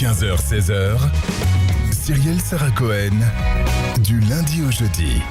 15h-16h, Cyrielle Sarah Cohen, du lundi au jeudi.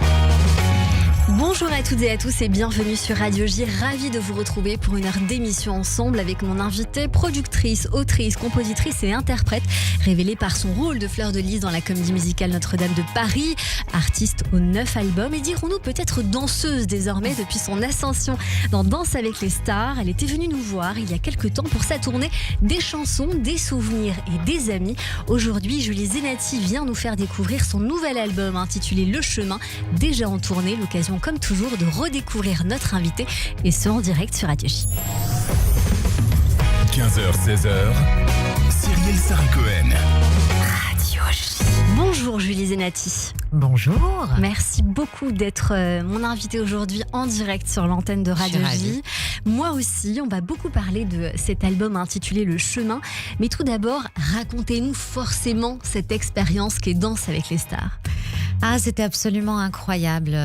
Bonjour à toutes et à tous et bienvenue sur Radio J. Ravie de vous retrouver pour une heure d'émission ensemble avec mon invitée, productrice, autrice, compositrice et interprète, révélée par son rôle de Fleur de Lys dans la comédie musicale Notre-Dame de Paris, artiste aux 9 albums et dirons-nous peut-être danseuse désormais depuis son ascension dans Danse avec les stars. Elle était venue nous voir il y a quelques temps pour sa tournée des chansons, des souvenirs et des amis. Aujourd'hui, Julie Zenati vient nous faire découvrir son nouvel album intitulé Le Chemin, déjà en tournée, l'occasion comme toujours de redécouvrir notre invité et ce en direct sur Radio J. 15h-16h, Cyrielle Sarah Cohen. Radio J. Bonjour Julie Zenati. Bonjour. Merci beaucoup d'être mon invitée aujourd'hui en direct sur l'antenne de Radio J. Moi aussi, on va beaucoup parler de cet album intitulé Le Chemin. Mais tout d'abord, racontez-nous forcément cette expérience qu'est Danse avec les stars. Ah, c'était absolument incroyable.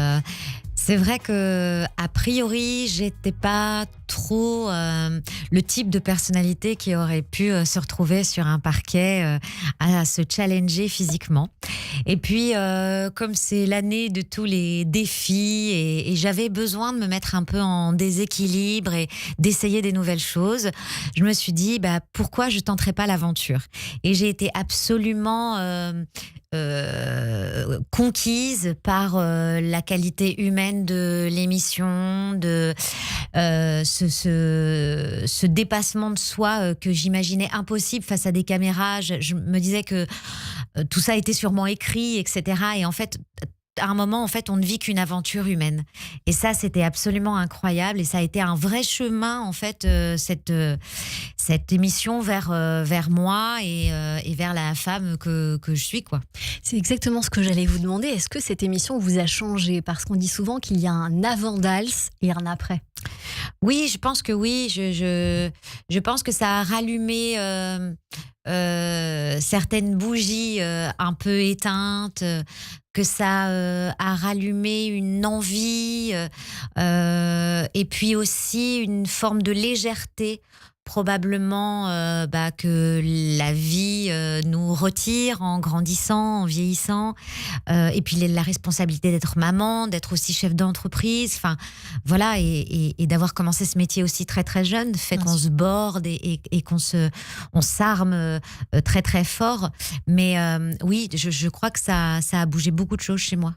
C'est vrai que a priori, j'étais pas trop le type de personnalité qui aurait pu se retrouver sur un parquet à se challenger physiquement. Et puis, comme c'est l'année de tous les défis et j'avais besoin de me mettre un peu en déséquilibre et d'essayer des nouvelles choses, je me suis dit, pourquoi je tenterais pas l'aventure ? Et j'ai été absolument conquise par la qualité humaine de l'émission, de ce dépassement de soi que j'imaginais impossible face à des caméras. Je me disais que tout ça était sûrement écrit, etc. Et en fait, à un moment, on ne vit qu'une aventure humaine. Et ça, c'était absolument incroyable. Et ça a été un vrai chemin, en fait, cette émission vers moi et vers la femme que je suis, quoi. C'est exactement ce que j'allais vous demander. Est-ce que cette émission vous a changé ? Parce qu'on dit souvent qu'il y a un avant-Dals et un après. Oui, je pense que oui. Je pense que ça a rallumé certaines bougies un peu éteintes, que ça a rallumé une envie et puis aussi une forme de légèreté, probablement que la vie nous retire en grandissant, en vieillissant, et puis la responsabilité d'être maman, d'être aussi chef d'entreprise, enfin voilà, et d'avoir commencé ce métier aussi très très jeune, fait qu'on se borde et on s'arme très très fort, mais oui, je crois que ça a bougé beaucoup de choses chez moi.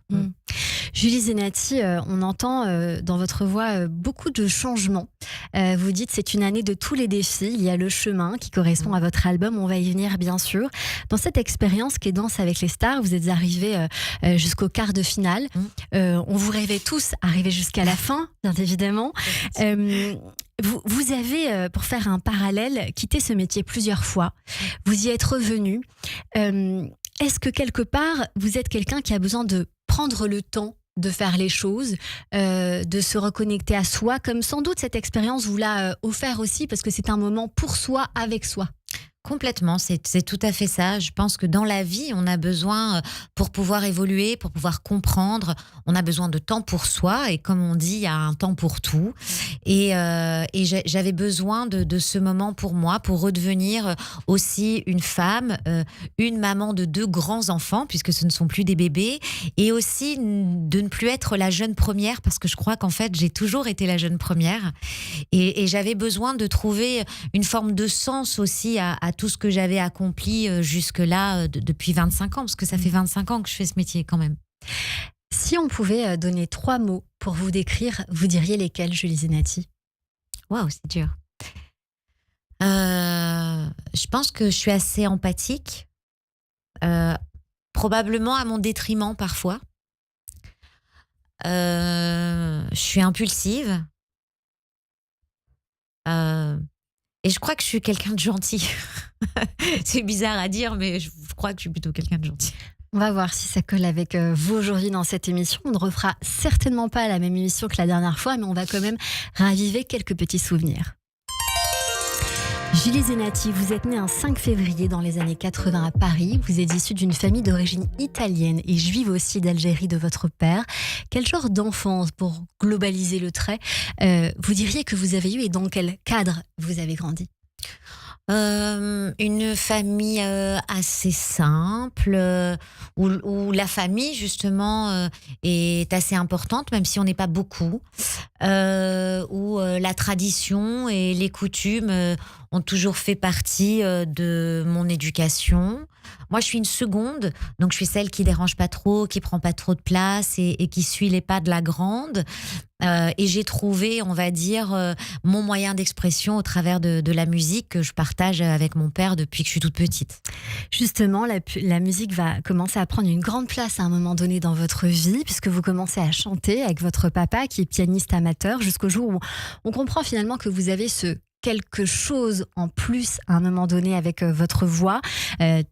Julie Zenati, on entend dans votre voix beaucoup de changements. Vous dites c'est une année de tous les défis. Il y a le chemin qui correspond à votre album. On va y venir bien sûr. Dans cette expérience qui est Danse avec les stars, vous êtes arrivés jusqu'au quart de finale. On vous rêvait tous arriver jusqu'à la fin, bien évidemment. Vous avez, pour faire un parallèle, quitté ce métier plusieurs fois. Vous y êtes revenu. Est-ce que quelque part, vous êtes quelqu'un qui a besoin de prendre le temps de faire les choses, de se reconnecter à soi, comme sans doute cette expérience vous l'a offert aussi, parce que c'est un moment pour soi, avec soi? Complètement, c'est tout à fait ça. Je pense que dans la vie, on a besoin, pour pouvoir évoluer, pour pouvoir comprendre, on a besoin de temps pour soi. Et comme on dit, il y a un temps pour tout. Et j'avais besoin de ce moment pour moi, pour redevenir aussi une femme, une maman de 2 grands enfants, puisque ce ne sont plus des bébés. Et aussi de ne plus être la jeune première, parce que je crois qu'en fait, j'ai toujours été la jeune première. Et j'avais besoin de trouver une forme de sens aussi à tout ce que j'avais accompli jusque-là depuis 25 ans, parce que ça fait 25 ans que je fais ce métier quand même. Si on pouvait donner 3 mots pour vous décrire, vous diriez lesquels, Julie Zenati? Waouh, c'est dur. Je pense que je suis assez empathique, probablement à mon détriment parfois. Je suis impulsive. Et je crois que je suis quelqu'un de gentil. C'est bizarre à dire, mais je crois que je suis plutôt quelqu'un de gentil. On va voir si ça colle avec vous aujourd'hui dans cette émission. On ne refera certainement pas la même émission que la dernière fois, mais on va quand même raviver quelques petits souvenirs. Julie Zenati, vous êtes née un 5 février dans les années 80 à Paris. Vous êtes issue d'une famille d'origine italienne et juive aussi d'Algérie de votre père. Quel genre d'enfance, pour globaliser le trait, vous diriez que vous avez eu et dans quel cadre vous avez grandi ? Une famille assez simple, où la famille justement est assez importante, même si on n'est pas beaucoup, où la tradition et les coutumes ont toujours fait partie de mon éducation. Moi, je suis une seconde, donc je suis celle qui dérange pas trop, qui prend pas trop de place et qui suit les pas de la grande. Et j'ai trouvé, on va dire, mon moyen d'expression au travers de la musique que je partage avec mon père depuis que je suis toute petite. Justement, la musique va commencer à prendre une grande place à un moment donné dans votre vie, puisque vous commencez à chanter avec votre papa qui est pianiste amateur, jusqu'au jour où on comprend finalement que vous avez ce quelque chose en plus à un moment donné avec votre voix,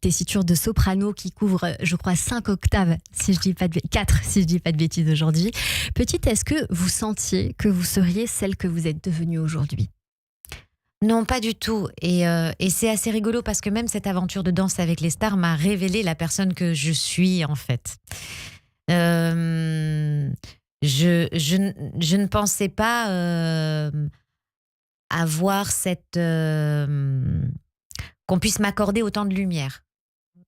tessiture de soprano qui couvre, je crois, 5 octaves, si je dis pas de 4, si je dis pas de bêtises aujourd'hui. Petite, est-ce que vous sentiez que vous seriez celle que vous êtes devenue aujourd'hui? Non, pas du tout. Et c'est assez rigolo parce que même cette aventure de Danse avec les stars m'a révélé la personne que je suis en fait. Euh, je ne pensais pas avoir qu'on puisse m'accorder autant de lumière.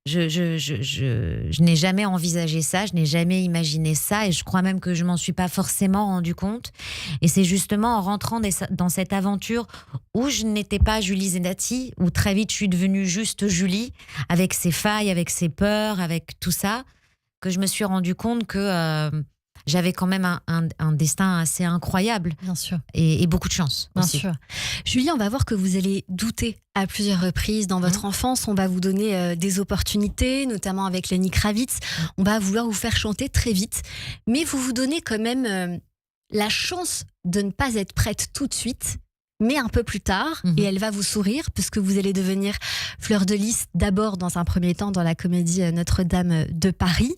Je n'ai jamais envisagé ça, je n'ai jamais imaginé ça et je crois même que je m'en suis pas forcément rendu compte. Et c'est justement en rentrant dans cette aventure où je n'étais pas Julie Zenati, où très vite je suis devenue juste Julie, avec ses failles, avec ses peurs, avec tout ça, que je me suis rendu compte que j'avais quand même un destin assez incroyable. Bien sûr. Et beaucoup de chance Bien aussi. sûr. Julie, on va voir que vous allez douter à plusieurs reprises dans votre enfance. On va vous donner des opportunités, notamment avec Lenny Kravitz. On va vouloir vous faire chanter très vite. Mais vous vous donnez quand même la chance de ne pas être prête tout de suite, mais un peu plus tard. Et elle va vous sourire, puisque vous allez devenir Fleur de Lys, d'abord dans un premier temps dans la comédie Notre-Dame de Paris.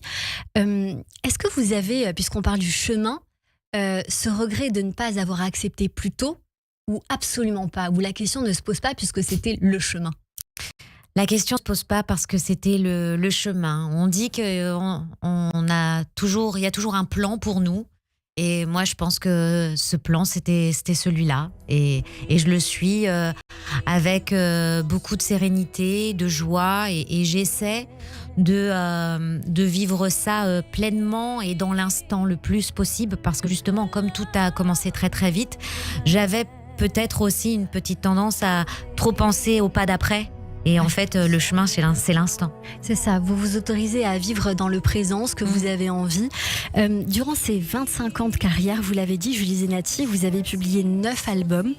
Est-ce que vous avez, puisqu'on parle du chemin, ce regret de ne pas avoir accepté plus tôt, ou absolument pas, où la question ne se pose pas puisque c'était le chemin? La question ne se pose pas parce que c'était le chemin. On dit qu'on on a toujours, il y a toujours un plan pour nous. Et moi, je pense que ce plan, c'était celui-là. Et je le suis avec beaucoup de sérénité, de joie. Et j'essaie de vivre ça pleinement et dans l'instant le plus possible. Parce que justement, comme tout a commencé très très vite, j'avais peut-être aussi une petite tendance à trop penser au pas d'après. Et en fait, le chemin, c'est l'instant. C'est ça, vous vous autorisez à vivre dans le présent, ce que vous avez envie. Durant ces 25 ans de carrière, vous l'avez dit, Julie Zenati, vous avez publié 9 albums.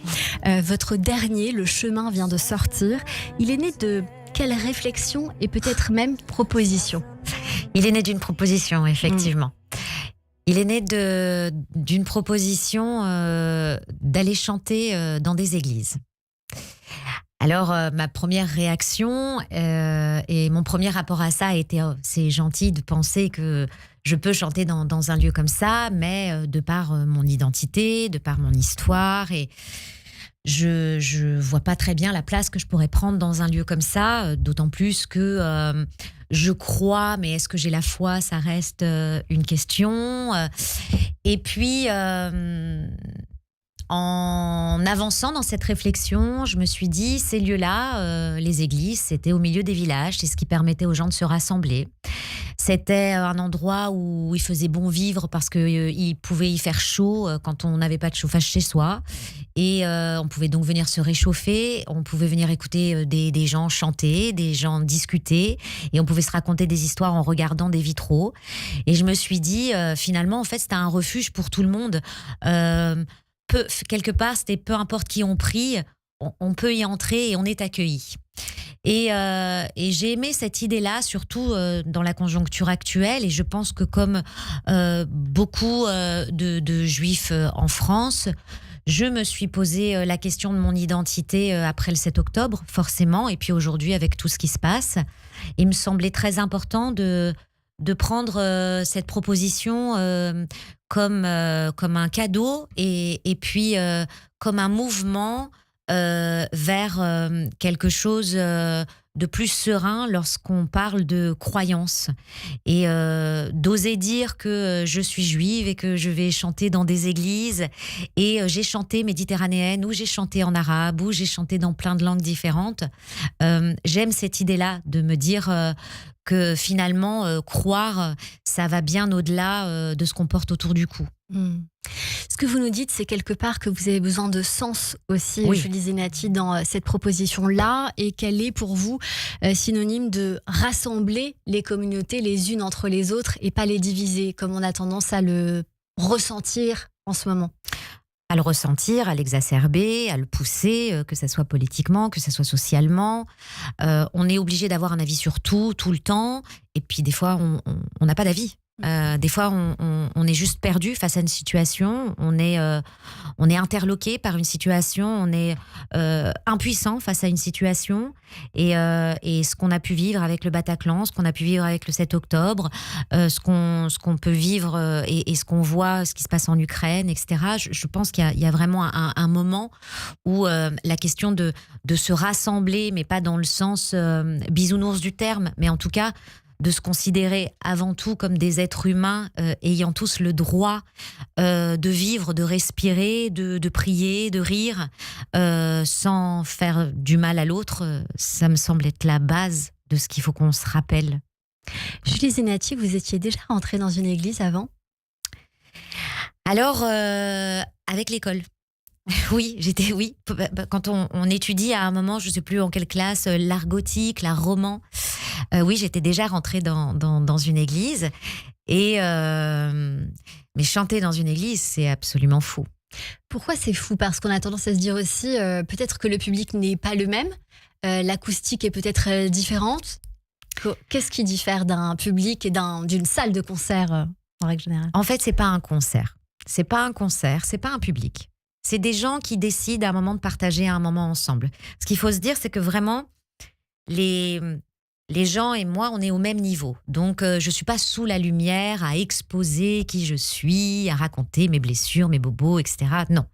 Votre dernier, Le Chemin, vient de sortir. Il est né de quelle réflexion et peut-être même proposition? Il est né d'une proposition, effectivement. Il est né d'une proposition d'aller chanter dans des églises. Alors, ma première réaction et mon premier rapport à ça a été c'est gentil de penser que je peux chanter dans un lieu comme ça, mais de par mon identité, de par mon histoire, et je vois pas très bien la place que je pourrais prendre dans un lieu comme ça, d'autant plus que je crois, mais est-ce que j'ai la foi, ça reste une question. Et puis en avançant dans cette réflexion, je me suis dit, ces lieux-là, les églises, c'était au milieu des villages, c'est ce qui permettait aux gens de se rassembler. C'était un endroit où il faisait bon vivre parce qu'il pouvait y faire chaud quand on n'avait pas de chauffage chez soi. Et on pouvait donc venir se réchauffer, on pouvait venir écouter des gens chanter, des gens discuter, et on pouvait se raconter des histoires en regardant des vitraux. Et je me suis dit, finalement, en fait, c'était un refuge pour tout le monde. Quelque part, c'était peu importe qui on prie, on peut y entrer et on est accueilli. Et j'ai aimé cette idée-là, surtout dans la conjoncture actuelle. Et je pense que comme beaucoup de juifs en France, je me suis posé la question de mon identité après le 7 octobre, forcément. Et puis aujourd'hui, avec tout ce qui se passe, il me semblait très important de prendre cette proposition comme un cadeau et puis comme un mouvement vers quelque chose de plus serein lorsqu'on parle de croyance. Et d'oser dire que je suis juive et que je vais chanter dans des églises. Et j'ai chanté méditerranéenne, ou j'ai chanté en arabe, ou j'ai chanté dans plein de langues différentes. J'aime cette idée-là de me dire que finalement, croire, ça va bien au-delà de ce qu'on porte autour du cou. Ce que vous nous dites, c'est quelque part que vous avez besoin de sens aussi, Oui. Julie Zenati, dans cette proposition-là, et qu'elle est pour vous synonyme de rassembler les communautés les unes entre les autres et pas les diviser, comme on a tendance à le ressentir en ce moment. À le ressentir, à l'exacerber, à le pousser, que ce soit politiquement, que ce soit socialement. On est obligé d'avoir un avis sur tout, tout le temps. Et puis des fois, on n'a pas d'avis. Des fois, on est juste perdu face à une situation. On est interloqué par une situation. On est impuissant face à une situation. Et ce qu'on a pu vivre avec le Bataclan, ce qu'on a pu vivre avec le 7 octobre, ce qu'on peut vivre et ce qu'on voit, ce qui se passe en Ukraine, etc. Je pense qu'il y a vraiment un moment où la question de se rassembler, mais pas dans le sens bisounours du terme, mais en tout cas de se considérer avant tout comme des êtres humains ayant tous le droit de vivre, de respirer, de prier, de rire, sans faire du mal à l'autre, ça me semble être la base de ce qu'il faut qu'on se rappelle. Julie Zenati, vous étiez déjà rentrée dans une église avant ? Alors, avec l'école. Oui, quand on étudie à un moment, je ne sais plus en quelle classe, l'art gothique, l'art roman. Oui, j'étais déjà rentrée dans une église. Mais chanter dans une église, c'est absolument fou. Pourquoi c'est fou ? Parce qu'on a tendance à se dire aussi, peut-être que le public n'est pas le même, l'acoustique est peut-être différente. Qu'est-ce qui diffère d'un public et d'une salle de concert en règle générale ? En fait, c'est pas un concert. C'est pas un public. C'est des gens qui décident à un moment de partager un moment ensemble. Ce qu'il faut se dire, c'est que vraiment, les gens et moi, on est au même niveau. Donc, je ne suis pas sous la lumière à exposer qui je suis, à raconter mes blessures, mes bobos, etc. Non.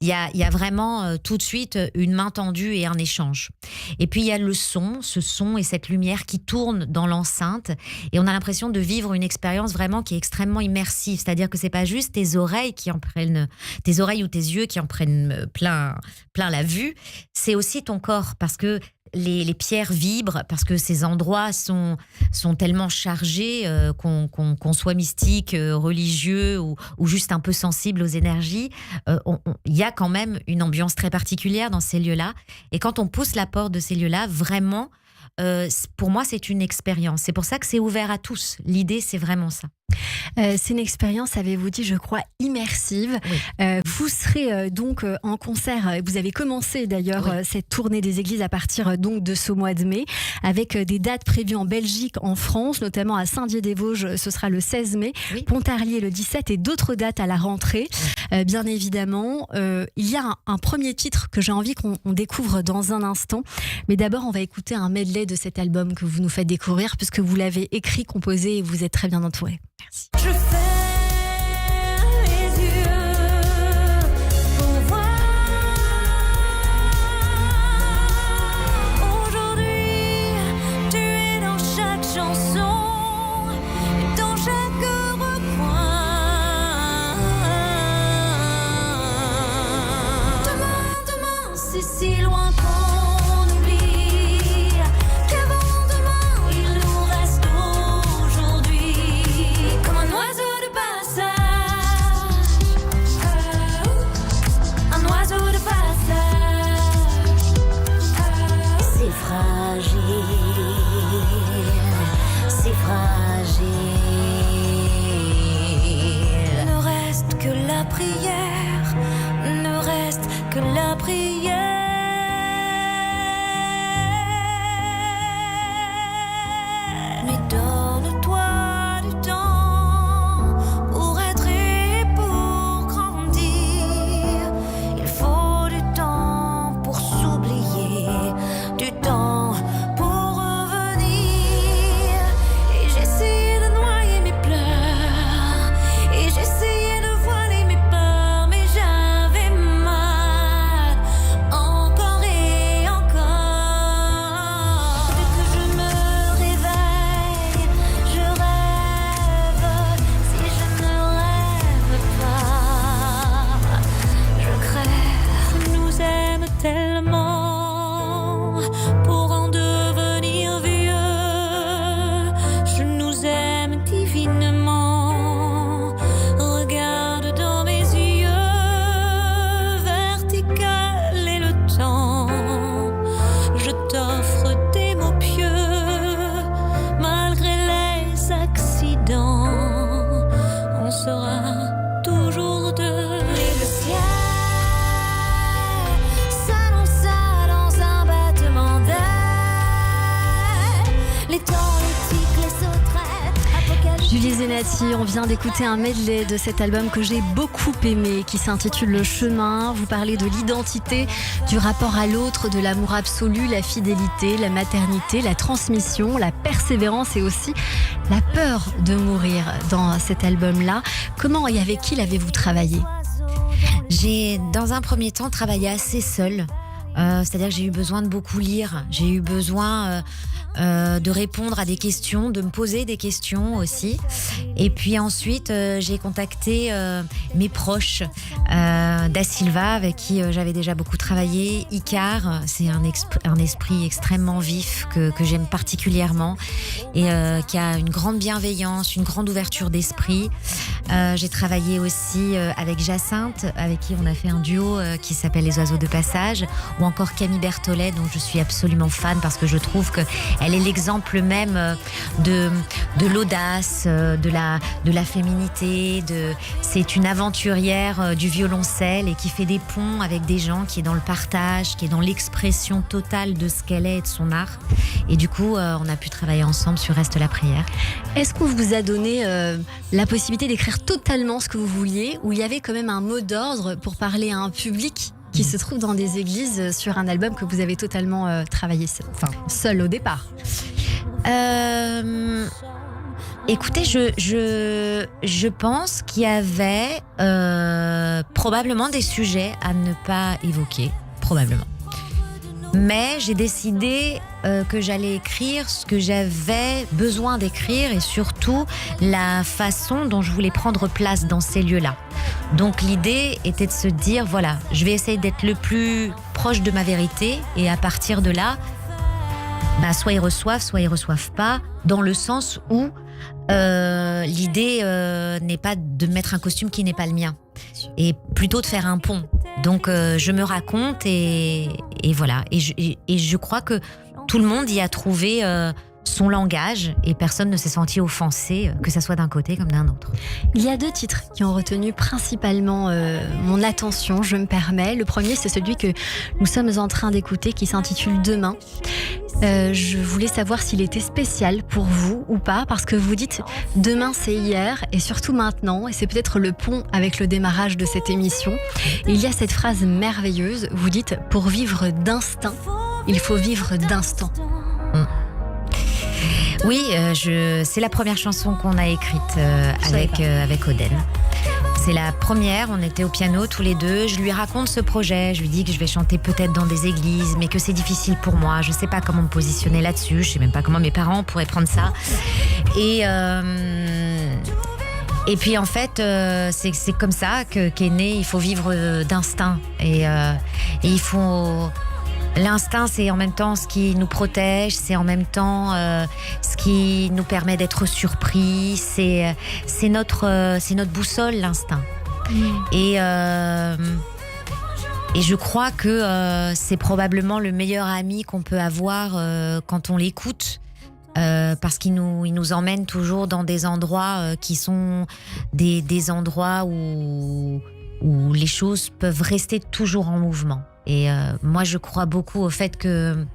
Il y a vraiment tout de suite une main tendue et un échange. Et puis, il y a ce son et cette lumière qui tourne dans l'enceinte. Et on a l'impression de vivre une expérience vraiment qui est extrêmement immersive. C'est-à-dire que ce n'est pas juste tes oreilles ou tes yeux qui en prennent plein la vue. C'est aussi ton corps, parce que les pierres vibrent, parce que ces endroits sont tellement chargés, qu'on soit mystique, religieux ou juste un peu sensible aux énergies. Il y a quand même une ambiance très particulière dans ces lieux-là. Et quand on pousse la porte de ces lieux-là, vraiment, pour moi, c'est une expérience. C'est pour ça que c'est ouvert à tous. L'idée, c'est vraiment ça. C'est une expérience, avez-vous dit, je crois, immersive. Oui. Vous serez donc en concert. Vous avez commencé d'ailleurs cette tournée des églises à partir donc de ce mois de mai, avec des dates prévues en Belgique, en France, notamment à Saint-Dié-des-Vosges, ce sera le 16 mai, Pontarlier le 17 et d'autres dates à la rentrée. Bien évidemment, il y a un premier titre que j'ai envie qu'on découvre dans un instant. Mais d'abord, on va écouter un medley de cet album que vous nous faites découvrir, puisque vous l'avez écrit, composé et vous êtes très bien entouré. Merci. Je ferme les yeux pour voir. Aujourd'hui, tu es dans chaque chanson, dans chaque recoin. Demain, c'est si loin qu'on oublie qu'avant demain, il nous reste aujourd'hui. Comme un oiseau de passage, un oiseau de passage. C'est fragile, c'est fragile. Ne reste que la prière, ne reste que la prière. Mais donne-toi du temps pour être et pour grandir. Il faut du temps pour s'oublier, du temps pour revenir. Et j'essayais de noyer mes pleurs, et j'essayais de voiler mes peurs, mais j'avais mal en tellement pour en devenir vieux. Je nous aime divinement. Regarde dans mes yeux, vertical est le temps. Je t'offre des mots pieux, malgré les accidents. On sera toujours deux. Et le ciel s'annonça dans un battement d'ailes. Les temps, les tics, les sauterelles, apocalypse. Julie Zenati, on vient d'écouter un medley de cet album que j'ai beaucoup aimé, qui s'intitule Le Chemin. Vous parlez de l'identité, du rapport à l'autre, de l'amour absolu, la fidélité, la maternité, la transmission, la persévérance et aussi la peur de mourir dans cet album-là. Comment et avec qui l'avez-vous travaillé ? J'ai, dans un premier temps, travaillé assez seule. C'est-à-dire que j'ai eu besoin de beaucoup lire. J'ai eu besoin de répondre à des questions, de me poser des questions aussi. Et puis ensuite, j'ai contacté mes proches. Da Silva, avec qui j'avais déjà beaucoup travaillé. Icar, c'est un esprit extrêmement vif que j'aime particulièrement et qui a une grande bienveillance, une grande ouverture d'esprit. J'ai travaillé aussi avec Jacinthe, avec qui on a fait un duo qui s'appelle Les Oiseaux de Passage, ou encore Camille Berthollet, dont je suis absolument fan parce que je trouve qu'elle est l'exemple même de l'audace, de la féminité. C'est une aventurière du violoncelle et qui fait des ponts avec des gens, qui est dans le partage, qui est dans l'expression totale de ce qu'elle est et de son art. Et du coup, on a pu travailler ensemble sur Reste la prière. Est-ce qu'on vous a donné la possibilité d'écrire totalement ce que vous vouliez, ou il y avait quand même un mot d'ordre pour parler à un public qui se trouve dans des églises sur un album que vous avez totalement travaillé seul au départ ? Écoutez, je pense qu'il y avait probablement des sujets à ne pas évoquer, probablement. Mais j'ai décidé que j'allais écrire ce que j'avais besoin d'écrire et surtout la façon dont je voulais prendre place dans ces lieux-là. Donc l'idée était de se dire, voilà, je vais essayer d'être le plus proche de ma vérité et à partir de là, soit ils reçoivent pas, dans le sens où l'idée n'est pas de mettre un costume qui n'est pas le mien et plutôt de faire un pont. Donc je me raconte et voilà. Et je crois que tout le monde y a trouvé son langage et personne ne s'est senti offensé, que ça soit d'un côté comme d'un autre. Il y a 2 titres qui ont retenu principalement mon attention, je me permets. Le premier, c'est celui que nous sommes en train d'écouter, qui s'intitule Demain. Je voulais savoir s'il était spécial pour vous ou pas, parce que vous dites demain c'est hier et surtout maintenant, et c'est peut-être le pont avec le démarrage de cette émission. Et il y a cette phrase merveilleuse, vous dites pour vivre d'instinct, il faut vivre d'instant. Oui, c'est la première chanson qu'on a écrite avec Oden. C'est la première, on était au piano tous les deux, je lui raconte ce projet, je lui dis que je vais chanter peut-être dans des églises, mais que c'est difficile pour moi, je sais pas comment me positionner là-dessus, je sais même pas comment mes parents pourraient prendre ça. Et puis en fait, c'est comme ça qu'est né, il faut vivre d'instinct. Et il faut... L'instinct, c'est en même temps ce qui nous protège, c'est en même temps ce qui nous permet d'être surpris, c'est notre boussole, l'instinct. Et je crois que c'est probablement le meilleur ami qu'on peut avoir quand on l'écoute, parce qu'il nous emmène toujours dans des endroits qui sont des endroits où les choses peuvent rester toujours en mouvement. Et moi, je crois beaucoup au fait que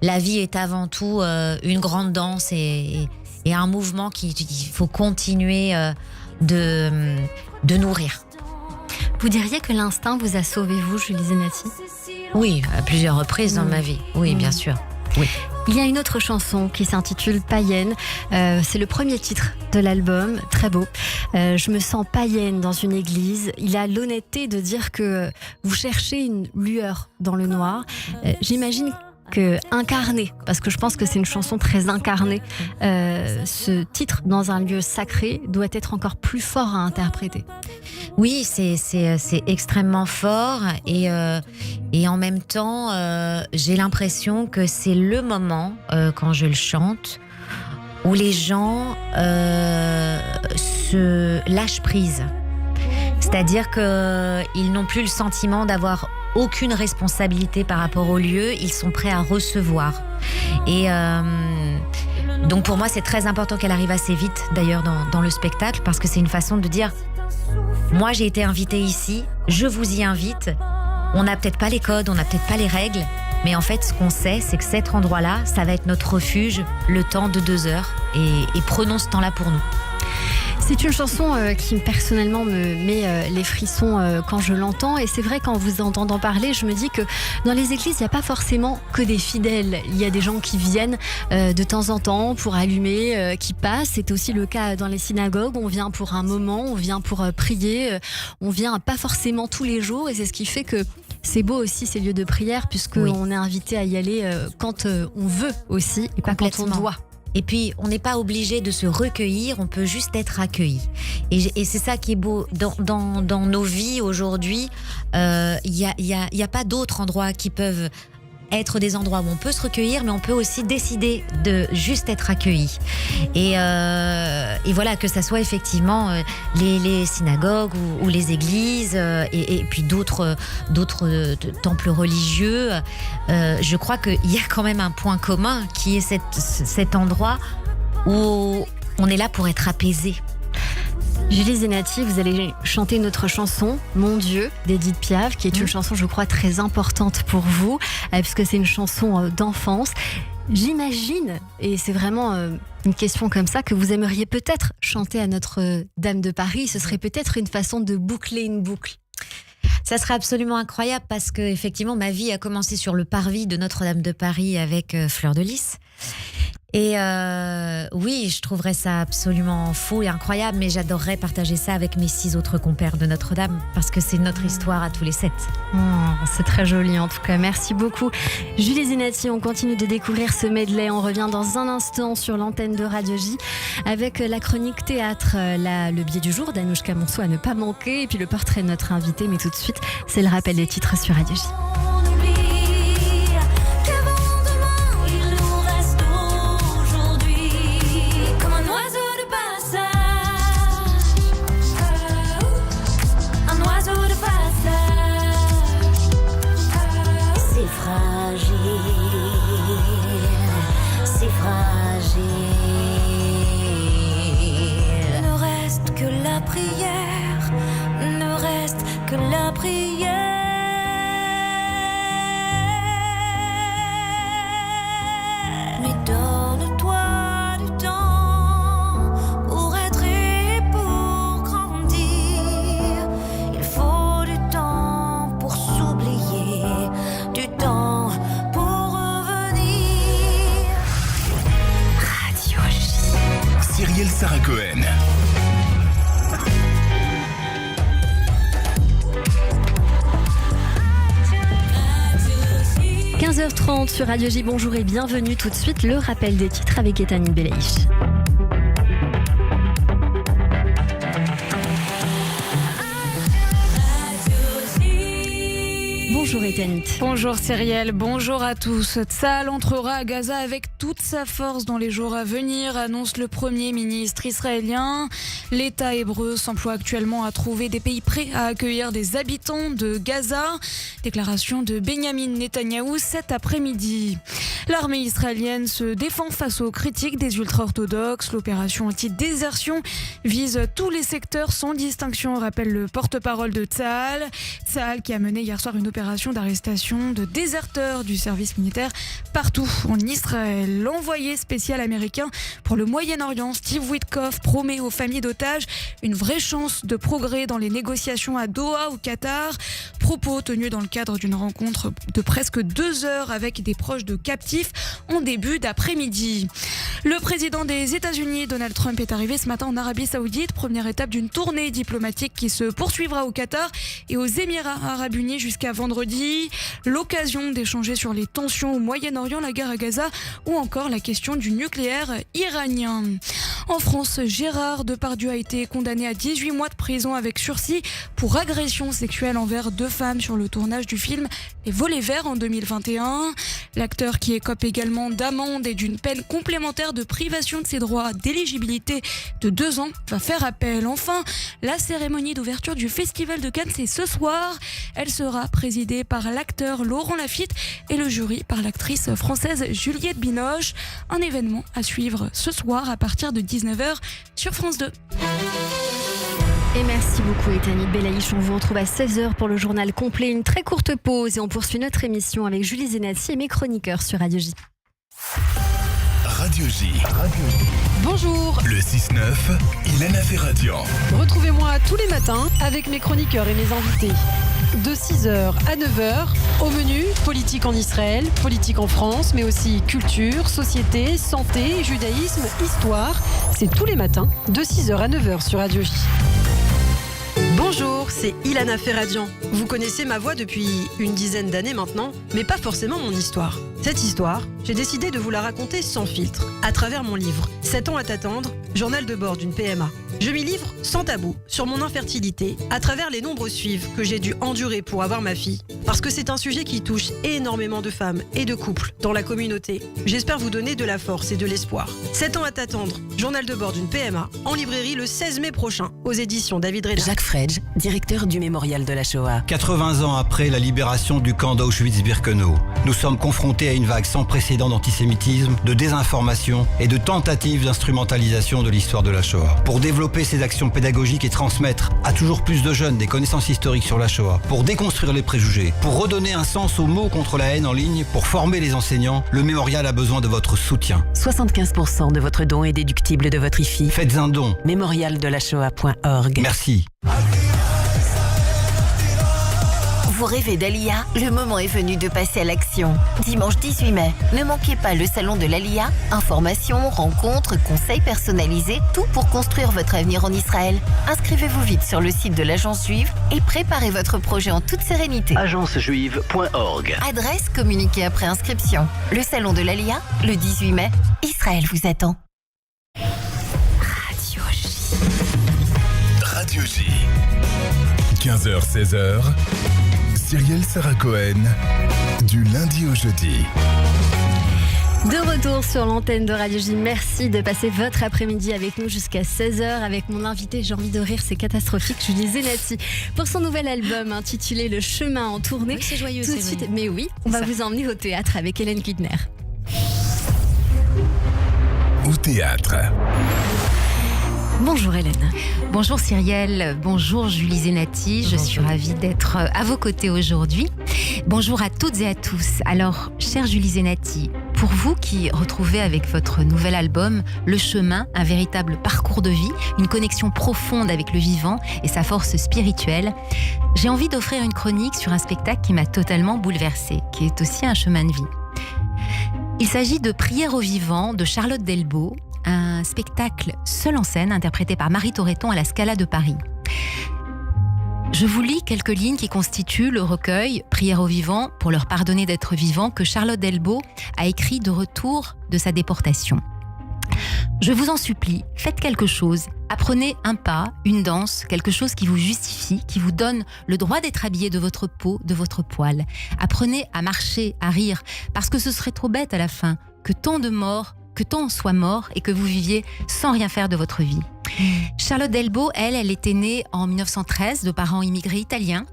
la vie est avant tout une grande danse et un mouvement qu'il faut continuer de nourrir. Vous diriez que l'instinct vous a sauvé, vous, Julie Zenati ? Oui, à plusieurs reprises dans ma vie. Oui, bien sûr. Oui. Il y a une autre chanson qui s'intitule Païenne. C'est le premier titre de l'album, très beau. Je me sens païenne dans une église. Il a l'honnêteté de dire que vous cherchez une lueur dans le noir. J'imagine que incarner, parce que je pense que c'est une chanson très incarnée, ce titre dans un lieu sacré doit être encore plus fort à interpréter. Oui, c'est extrêmement fort et en même temps, j'ai l'impression que c'est le moment, quand je le chante, où les gens se lâchent prise. C'est-à-dire qu'ils n'ont plus le sentiment d'avoir aucune responsabilité par rapport au lieu, ils sont prêts à recevoir. Et donc pour moi, c'est très important qu'elle arrive assez vite, d'ailleurs, dans le spectacle, parce que c'est une façon de dire... Moi, j'ai été invitée ici, je vous y invite. On n'a peut-être pas les codes, on n'a peut-être pas les règles, mais en fait, ce qu'on sait, c'est que cet endroit-là, ça va être notre refuge, le temps de 2 heures, et prenons ce temps-là pour nous. C'est une chanson qui personnellement me met les frissons quand je l'entends, et c'est vrai qu'en vous entendant parler, je me dis que dans les églises, il n'y a pas forcément que des fidèles. Il y a des gens qui viennent de temps en temps pour allumer, qui passent. C'est aussi le cas dans les synagogues. On vient pour un moment, on vient pour prier, on vient pas forcément tous les jours, et c'est ce qui fait que c'est beau aussi ces lieux de prière, puisqu'on est invité à y aller quand on veut aussi, et pas quand on doit. Et puis, on n'est pas obligé de se recueillir, on peut juste être accueilli. Et c'est ça qui est beau. Dans nos vies aujourd'hui, il y a pas d'autres endroits qui peuvent être des endroits où on peut se recueillir, mais on peut aussi décider de juste être accueilli. Et voilà, que ça soit effectivement les synagogues ou les églises, et puis d'autres temples religieux. Je crois qu'il y a quand même un point commun qui est cet endroit où on est là pour être apaisé. Julie Zenati, vous allez chanter notre chanson « Mon Dieu » d'Edith Piaf, qui est une chanson, je crois, très importante pour vous, puisque c'est une chanson d'enfance. J'imagine, et c'est vraiment une question comme ça, que vous aimeriez peut-être chanter à Notre-Dame de Paris. Ce serait peut-être une façon de boucler une boucle. Ça serait absolument incroyable, parce que effectivement, ma vie a commencé sur le parvis de Notre-Dame de Paris avec Fleur de Lys. Et oui, je trouverais ça absolument fou et incroyable, mais j'adorerais partager ça avec mes 6 autres compères de Notre-Dame, parce que c'est notre histoire à tous les 7. C'est très joli en tout cas, merci beaucoup. Julie Zenati, on continue de découvrir ce medley. On revient dans un instant sur l'antenne de Radio J avec la chronique théâtre, le billet du jour d'Anouchka Monceau à ne pas manquer, et puis le portrait de notre invité. Mais tout de suite, c'est le rappel des titres sur Radio J. Sarah Cohen. 15h30 sur Radio J, bonjour et bienvenue. Tout de suite, le rappel des titres avec Ethanine Belaïch. Bonjour Ethanit. Bonjour Cyrielle, bonjour à tous. Tsahal entrera à Gaza avec toute sa force dans les jours à venir, annonce le Premier ministre israélien. L'État hébreu s'emploie actuellement à trouver des pays prêts à accueillir des habitants de Gaza. Déclaration de Benyamin Netanyahou cet après-midi. L'armée israélienne se défend face aux critiques des ultra-orthodoxes. L'opération anti-désertion vise tous les secteurs sans distinction, rappelle le porte-parole de Tsahal. Tsahal qui a mené hier soir une opération d'arrestation de déserteurs du service militaire partout en Israël. L'envoyé spécial américain pour le Moyen-Orient, Steve Witkoff, promet aux familles d'otages une vraie chance de progrès dans les négociations à Doha au Qatar. Propos tenus dans le cadre d'une rencontre de presque 2 heures avec des proches de captifs sportifs en début d'après-midi. Le président des États-Unis, Donald Trump, est arrivé ce matin en Arabie Saoudite, première étape d'une tournée diplomatique qui se poursuivra au Qatar et aux Émirats Arabes Unis jusqu'à vendredi. L'occasion d'échanger sur les tensions au Moyen-Orient, la guerre à Gaza ou encore la question du nucléaire iranien. En France, Gérard Depardieu a été condamné à 18 mois de prison avec sursis pour agression sexuelle envers 2 femmes sur le tournage du film Les Volets Verts en 2021. L'acteur, qui écope également d'amende et d'une peine complémentaire de privation de ses droits d'éligibilité de 2 ans, va faire appel. Enfin, la cérémonie d'ouverture du Festival de Cannes, c'est ce soir. Elle sera présidée par l'acteur Laurent Lafitte et le jury par l'actrice française Juliette Binoche. Un événement à suivre ce soir à partir de 19h sur France 2. Et merci beaucoup Ethanit Belaïch. On vous retrouve à 16h pour le journal complet. Une très courte pause et on poursuit notre émission avec Julie Zenati et mes chroniqueurs sur Radio J. Radio J. Bonjour, Le 6-9, Ilana Ferradian. retrouvez-moi tous les matins avec mes chroniqueurs et mes invités. De 6h à 9h, au menu, politique en Israël, politique en France, mais aussi culture, société, santé, judaïsme, histoire. C'est tous les matins, de 6h à 9h sur Radio J. Bonjour, c'est Ilana Ferradian. Vous connaissez ma voix depuis une dizaine d'années maintenant, mais pas forcément mon histoire. Cette histoire, j'ai décidé de vous la raconter sans filtre, à travers mon livre « 7 ans à t'attendre, journal de bord d'une PMA ». Je m'y livre sans tabou sur mon infertilité, à travers les nombreux suives que j'ai dû endurer pour avoir ma fille. Parce que c'est un sujet qui touche énormément de femmes et de couples dans la communauté. J'espère vous donner de la force et de l'espoir. 7 ans à t'attendre, journal de bord d'une PMA, en librairie le 16 mai prochain, aux éditions David Redlin. Jacques Fredge, directeur du mémorial de la Shoah. 80 ans après la libération du camp d'Auschwitz-Birkenau, nous sommes confrontés à une vague sans précédent d'antisémitisme, de désinformation et de tentatives d'instrumentalisation de l'histoire de la Shoah. Pour développer ces actions pédagogiques et transmettre à toujours plus de jeunes des connaissances historiques sur la Shoah, pour déconstruire les préjugés, pour redonner un sens aux mots contre la haine en ligne, pour former les enseignants, le mémorial a besoin de votre soutien. 75% de votre don est déductible de votre IFI. Faites un don. Mémorialdelashoah.org. Merci. Vous rêvez d'Alia? Le moment est venu de passer à l'action. Dimanche 18 mai, ne manquez pas le salon de l'Alia. Informations, rencontres, conseils personnalisés, tout pour construire votre avenir en Israël. Inscrivez-vous vite sur le site de l'Agence Juive et préparez votre projet en toute sérénité. agencejuive.org. Adresse communiquée après inscription. Le salon de l'Alia, le 18 mai. Israël vous attend. Radio J. Radio J. 15h-16h, Cyrielle Sarah Cohen, du lundi au jeudi. De retour sur l'antenne de Radio J. Merci de passer votre après-midi avec nous jusqu'à 16h avec mon invité, j'ai envie de rire, c'est catastrophique, Julie Zenati, pour son nouvel album intitulé Le Chemin en tournée. Oui, c'est joyeux, tout de c'est suite. vrai. Mais oui, on va vous emmener au théâtre avec Hélène Kudner. Au théâtre. Bonjour Hélène. Bonjour Cyrielle, bonjour Julie Zenati, je suis ravie d'être à vos côtés aujourd'hui. Bonjour à toutes et à tous. Alors, chère Julie Zenati, pour vous qui retrouvez avec votre nouvel album Le Chemin, un véritable parcours de vie, une connexion profonde avec le vivant et sa force spirituelle, j'ai envie d'offrir une chronique sur un spectacle qui m'a totalement bouleversée, qui est aussi un chemin de vie. Il s'agit de Prière au vivant de Charlotte Delbo, un spectacle seul en scène interprété par Marie Toreton à la Scala de Paris. Je vous lis quelques lignes qui constituent le recueil Prière aux vivants pour leur pardonner d'être vivants que Charlotte Delbo a écrit de retour de sa déportation. Je vous en supplie, faites quelque chose, apprenez un pas, une danse, quelque chose qui vous justifie, qui vous donne le droit d'être habillé de votre peau, de votre poil. Apprenez à marcher, à rire, parce que ce serait trop bête à la fin que tant soit mort et que vous viviez sans rien faire de votre vie. Charlotte Delbo, elle était née en 1913 de parents immigrés italiens.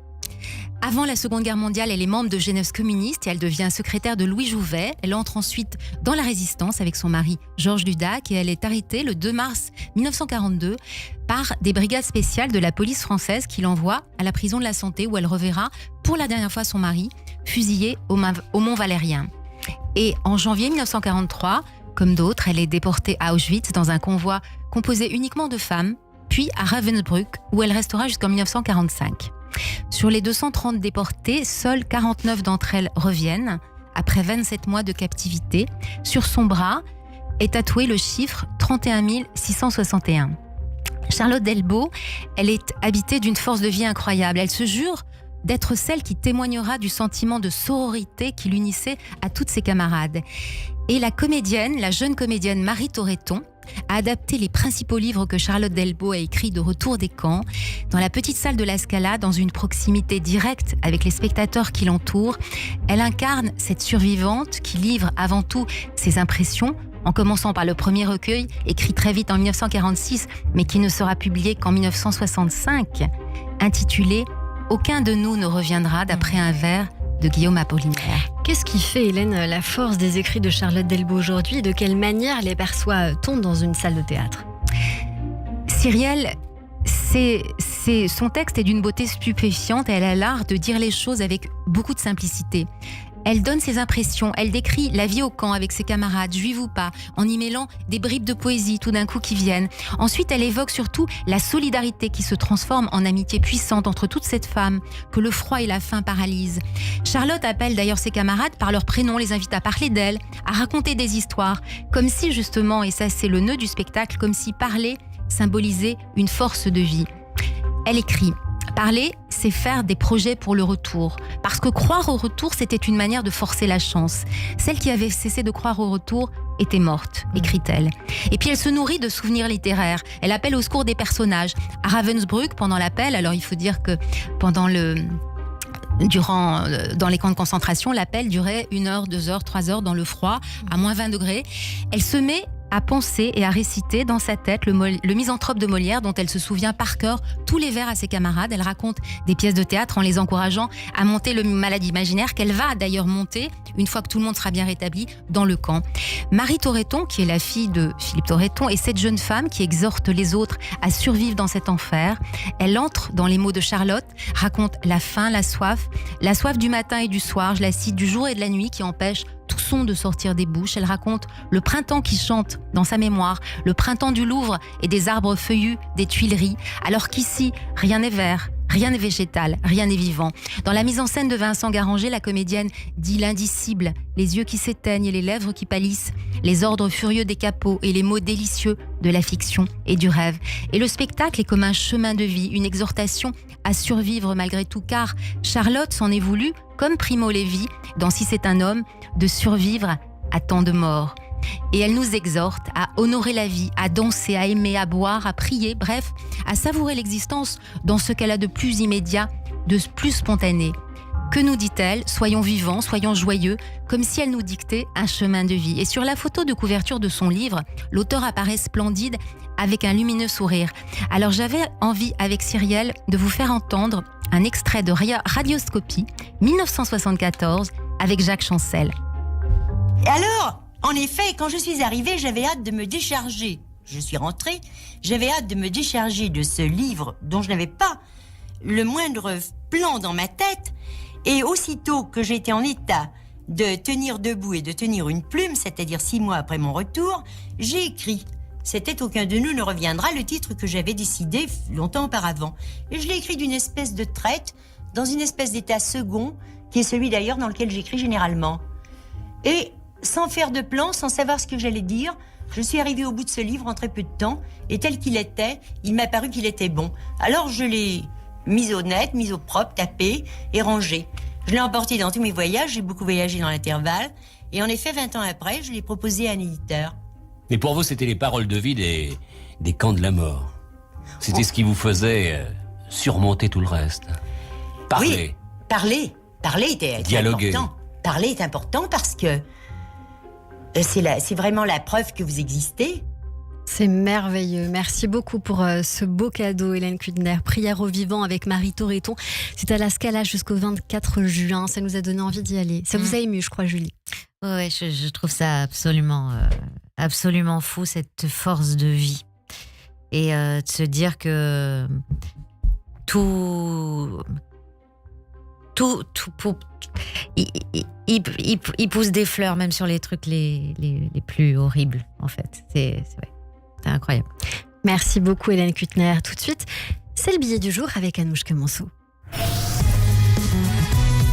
Avant la Seconde Guerre mondiale, elle est membre de Genève communiste et elle devient secrétaire de Louis Jouvet. Elle entre ensuite dans la résistance avec son mari Georges Dudac et elle est arrêtée le 2 mars 1942 par des brigades spéciales de la police française qui l'envoient à la prison de la Santé où elle reverra pour la dernière fois son mari fusillé au Mont Valérien. Et en janvier 1943, comme d'autres, elle est déportée à Auschwitz dans un convoi composé uniquement de femmes, puis à Ravensbrück, où elle restera jusqu'en 1945. Sur les 230 déportées, seules 49 d'entre elles reviennent, après 27 mois de captivité. Sur son bras est tatoué le chiffre 31 661. Charlotte Delbo, elle est habitée d'une force de vie incroyable. Elle se jure d'être celle qui témoignera du sentiment de sororité qui l'unissait à toutes ses camarades. Et la jeune comédienne Marie Toreton, a adapté les principaux livres que Charlotte Delbo a écrits de retour des camps, dans la petite salle de la Scala, dans une proximité directe avec les spectateurs qui l'entourent. Elle incarne cette survivante qui livre avant tout ses impressions, en commençant par le premier recueil, écrit très vite en 1946, mais qui ne sera publié qu'en 1965, intitulé « Aucun de nous ne reviendra » d'après un vers de Guillaume Apollinaire. Qu'est-ce qui fait, Hélène, la force des écrits de Charlotte Delbo aujourd'hui et de quelle manière les perçoit-on dans une salle de théâtre ? Cyrielle, son texte est d'une beauté stupéfiante et elle a l'art de dire les choses avec beaucoup de simplicité. Elle donne ses impressions, elle décrit la vie au camp avec ses camarades, juifs ou pas, en y mêlant des bribes de poésie tout d'un coup qui viennent. Ensuite, elle évoque surtout la solidarité qui se transforme en amitié puissante entre toutes ces femmes que le froid et la faim paralysent. Charlotte appelle d'ailleurs ses camarades par leur prénom, les invite à parler d'elle, à raconter des histoires, comme si justement, et ça c'est le nœud du spectacle, comme si parler symbolisait une force de vie. Elle écrit « Parler, c'est faire des projets pour le retour. Parce que croire au retour, c'était une manière de forcer la chance. Celle qui avait cessé de croire au retour était morte, écrit-elle. Et puis elle se nourrit de souvenirs littéraires. Elle appelle au secours des personnages. À Ravensbrück, pendant l'appel, alors il faut dire que dans les camps de concentration, l'appel durait 1 heure, 2 heures, 3 heures dans le froid, à moins 20 degrés. Elle se met à penser et à réciter dans sa tête le Misanthrope de Molière, dont elle se souvient par cœur tous les vers à ses camarades. Elle raconte des pièces de théâtre en les encourageant à monter le Malade imaginaire, qu'elle va d'ailleurs monter une fois que tout le monde sera bien rétabli dans le camp. Marie Toreton, qui est la fille de Philippe Toreton, est cette jeune femme qui exhorte les autres à survivre dans cet enfer. Elle entre dans les mots de Charlotte, raconte la faim, la soif du matin et du soir, je la cite, du jour et de la nuit qui empêche tout son de sortir des bouches. Elle raconte le printemps qui chante dans sa mémoire, le printemps du Louvre et des arbres feuillus des Tuileries, alors qu'ici, rien n'est vert, rien n'est végétal, rien n'est vivant. Dans la mise en scène de Vincent Garanger, la comédienne dit l'indicible, les yeux qui s'éteignent et les lèvres qui pâlissent, les ordres furieux des capots et les mots délicieux de la fiction et du rêve. Et le spectacle est comme un chemin de vie, une exhortation à survivre malgré tout, car Charlotte s'en est voulu, comme Primo Levi, dans Si c'est un homme, de survivre à tant de morts. Et elle nous exhorte à honorer la vie, à danser, à aimer, à boire, à prier, bref, à savourer l'existence dans ce qu'elle a de plus immédiat, de plus spontané. Que nous dit-elle ? Soyons vivants, soyons joyeux, comme si elle nous dictait un chemin de vie. Et sur la photo de couverture de son livre, l'auteur apparaît splendide avec un lumineux sourire. Alors j'avais envie, avec Cyrielle, de vous faire entendre un extrait de Radioscopie, 1974, avec Jacques Chancel. Et alors, en effet, quand je suis arrivée, j'avais hâte de me décharger. Je suis rentrée, j'avais hâte de me décharger de ce livre dont je n'avais pas le moindre plan dans ma tête. Et aussitôt que j'étais en état de tenir debout et de tenir une plume, c'est-à-dire 6 mois après mon retour, j'ai écrit. C'était « Aucun de nous ne reviendra », le titre que j'avais décidé longtemps auparavant. Et je l'ai écrit d'une espèce de traite, dans une espèce d'état second, qui est celui d'ailleurs dans lequel j'écris généralement. Et sans faire de plan, sans savoir ce que j'allais dire, je suis arrivée au bout de ce livre en très peu de temps, et tel qu'il était, il m'a paru qu'il était bon. Alors je l'ai mis au net, mis au propre, tapé et rangé. Je l'ai emporté dans tous mes voyages, j'ai beaucoup voyagé dans l'intervalle, et en effet, 20 ans après, je l'ai proposé à un éditeur. Mais pour vous, c'était les paroles de vie des camps de la mort. C'était ce qui vous faisait surmonter tout le reste. Parler. Oui, parler était dialoguer. Important. Parler est important parce que c'est vraiment la preuve que vous existez. C'est merveilleux. Merci beaucoup pour ce beau cadeau, Hélène Kuttner. Prière aux vivants avec Marie Toreton. C'est à la Scala jusqu'au 24 juin. Ça nous a donné envie d'y aller. Ça vous a ému, je crois, Julie. Ouais, je trouve ça absolument fou, cette force de vie. Et de se dire que il pousse des fleurs même sur les trucs les plus horribles, en fait. C'est incroyable. Merci beaucoup, Hélène Kuttner. Tout de suite, c'est le billet du jour avec Anouchka Manso.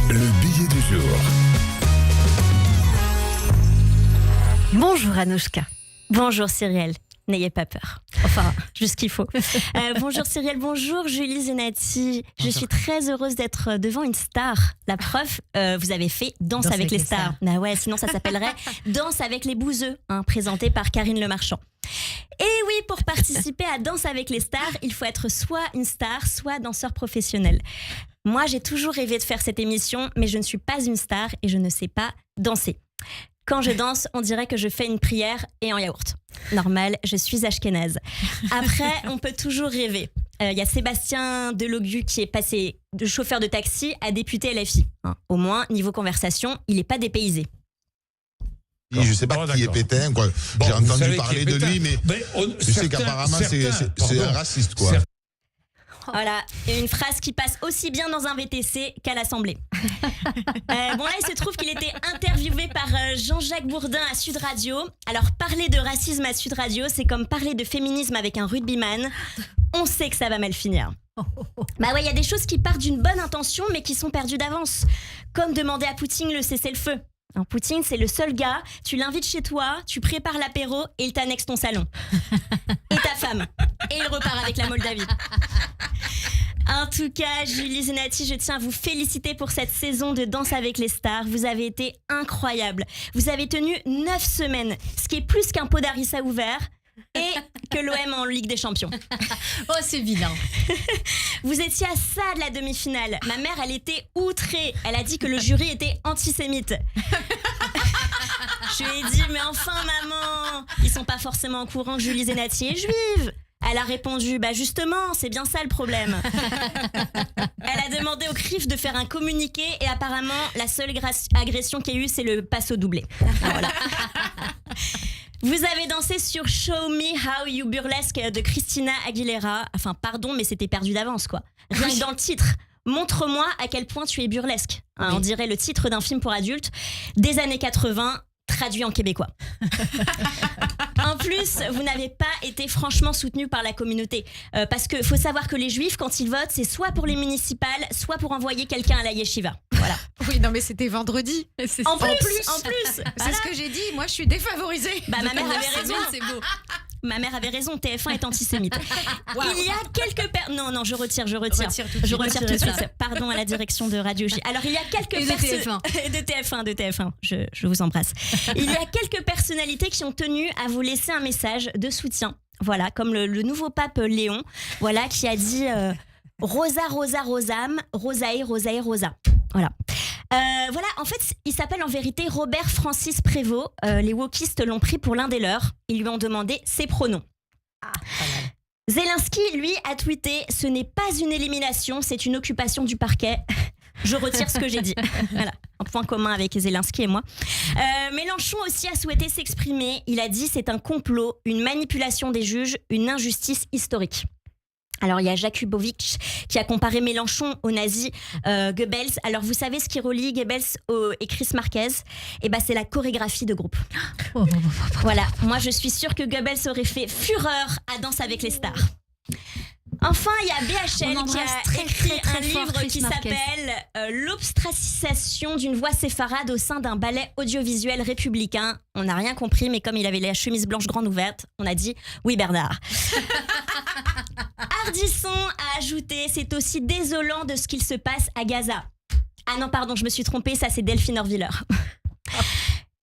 Le billet du jour. Bonjour Anouchka. Bonjour Cyrielle, n'ayez pas peur. Enfin, juste ce qu'il faut. Bonjour Cyrielle, bonjour Julie Zenati. Je suis très heureuse d'être devant une star. La preuve, vous avez fait Danse avec les stars. Ah ouais, sinon ça s'appellerait Danse avec les bouseux, présenté par Karine Le Marchand. Et oui, pour participer à Danse avec les stars, il faut être soit une star, soit danseur professionnel. Moi, j'ai toujours rêvé de faire cette émission, mais je ne suis pas une star et je ne sais pas danser. Quand je danse, on dirait que je fais une prière et en yaourt. Normal, je suis ashkénaze. Après, on peut toujours rêver. Il y a Sébastien Delogu qui est passé de chauffeur de taxi à député LFI. Au moins, niveau conversation, il n'est pas dépaysé. Je ne sais pas qui est Pétain, quoi. J'ai entendu parler de lui, mais je sais qu'apparemment c'est un raciste, quoi. Voilà, et une phrase qui passe aussi bien dans un VTC qu'à l'Assemblée. Bon là, il se trouve qu'il était interviewé par Jean-Jacques Bourdin à Sud Radio. Alors parler de racisme à Sud Radio, c'est comme parler de féminisme avec un rugbyman. On sait que ça va mal finir. Bah ouais, il y a des choses qui partent d'une bonne intention mais qui sont perdues d'avance. Comme demander à Poutine le cessez-le-feu. Poutine, c'est le seul gars, tu l'invites chez toi, tu prépares l'apéro et il t'annexe ton salon. Et ta femme. Et il repart avec la Moldavie. En tout cas, Julie Zenati, je tiens à vous féliciter pour cette saison de Danse avec les stars. Vous avez été incroyable. Vous avez tenu 9 semaines, ce qui est plus qu'un pot d'harissa ouvert et que l'OM en Ligue des Champions. Oh, c'est vilain. Vous étiez à ça de la demi-finale. Ma mère, elle était outrée. Elle a dit que le jury était antisémite. Je lui ai dit, mais enfin maman, ils sont pas forcément au courant que Julie Zenati est juive. Elle a répondu, bah justement, c'est bien ça le problème. Elle a demandé au CRIF de faire un communiqué et apparemment, la seule agression qu'il y a eu, c'est le passo doublé. Voilà. Vous avez dansé sur Show Me How You Burlesque de Christina Aguilera. Enfin, pardon, mais c'était perdu d'avance, quoi. Rien que dans le titre. Montre-moi à quel point tu es burlesque. On dirait le titre d'un film pour adultes des années 80, traduit en québécois. En plus, vous n'avez pas été franchement soutenu par la communauté. Parce qu'il faut savoir que les juifs, quand ils votent, c'est soit pour les municipales, soit pour envoyer quelqu'un à la yeshiva. Voilà. Oui, non, mais c'était vendredi. En plus. C'est ce que j'ai dit. Moi, je suis défavorisée. Bah, ma mère avait raison. C'est beau. Ma mère avait raison, TF1 est antisémite. Wow. Il y a quelques Non, je retire tout de suite. Pardon à la direction de Radio J. Alors, il y a quelques personnes... de TF1, je vous embrasse. Il y a quelques personnalités qui ont tenu à vous laisser un message de soutien. Voilà, comme le nouveau pape Léon, voilà, qui a dit Rosa, Rosa, Rosam, Rosae, Rosae, Rosa. Voilà. Voilà, en fait, il s'appelle en vérité Robert Francis Prévost. Les wokistes l'ont pris pour l'un des leurs. Ils lui ont demandé ses pronoms. Zelensky, lui, a tweeté « Ce n'est pas une élimination, c'est une occupation du parquet. » Je retire ce que j'ai dit. Voilà, un point commun avec Zelensky et moi. Mélenchon aussi a souhaité s'exprimer. Il a dit « C'est un complot, une manipulation des juges, une injustice historique. » Alors, il y a Jakubowicz qui a comparé Mélenchon au nazi Goebbels. Alors, vous savez ce qui relie Goebbels et Chris Marquez ? Eh ben, c'est la chorégraphie de groupe. Voilà, moi, je suis sûre que Goebbels aurait fait fureur à Danse avec les stars. Enfin, il y a BHL qui a écrit un livre qui s'appelle L'obstracisation d'une voix séfarade au sein d'un ballet audiovisuel républicain. On n'a rien compris, mais comme il avait la chemise blanche grande ouverte, on a dit « Oui, Bernard ». Ardisson a ajouté « C'est aussi désolant de ce qu'il se passe à Gaza ». Ah non, pardon, je me suis trompée, ça c'est Delphine Orviller.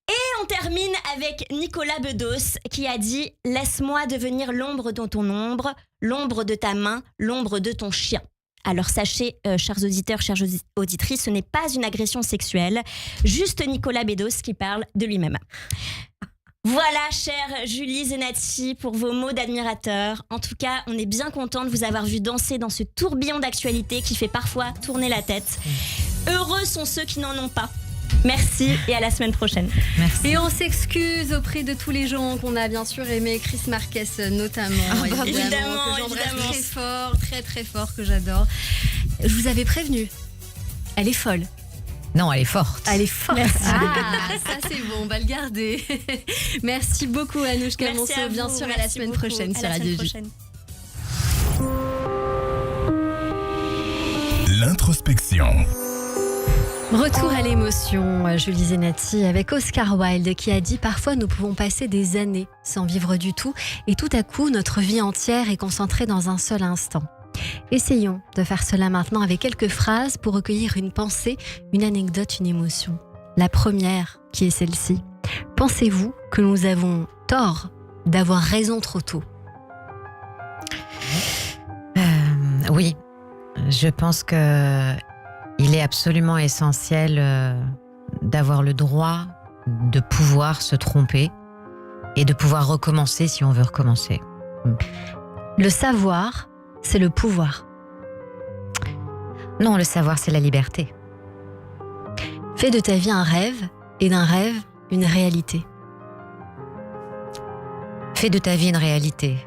Et on termine avec Nicolas Bedos qui a dit « Laisse-moi devenir l'ombre de ton ombre, l'ombre de ta main, l'ombre de ton chien ». Alors sachez, chers auditeurs, chères auditrices, ce n'est pas une agression sexuelle, juste Nicolas Bedos qui parle de lui-même. Voilà, chère Julie Zenati, pour vos mots d'admirateur. En tout cas, on est bien content de vous avoir vu danser dans ce tourbillon d'actualité qui fait parfois tourner la tête. Heureux sont ceux qui n'en ont pas. Merci et à la semaine prochaine. Merci. Et on s'excuse auprès de tous les gens qu'on a bien sûr aimé, Chris Marquez notamment. Évidemment, que j'embrasse très fort, très très fort, que j'adore. Je vous avais prévenu, elle est folle. Non, elle est forte. Elle est forte. Ah, ça c'est bon, on va le garder. Merci beaucoup Anouchka Monceau, bien sûr. À la semaine prochaine sur Radio J. L'introspection. Retour à l'émotion, Julie Zenati, avec Oscar Wilde qui a dit « Parfois nous pouvons passer des années sans vivre du tout et tout à coup notre vie entière est concentrée dans un seul instant ». Essayons de faire cela maintenant avec quelques phrases pour recueillir une pensée, une anecdote, une émotion. La première qui est celle-ci. Pensez-vous que nous avons tort d'avoir raison trop tôt ? Oui, je pense que il est absolument essentiel d'avoir le droit de pouvoir se tromper et de pouvoir recommencer si on veut recommencer. Le savoir, c'est le pouvoir. Non, le savoir, c'est la liberté. Fais de ta vie un rêve et d'un rêve une réalité. Fais de ta vie une réalité.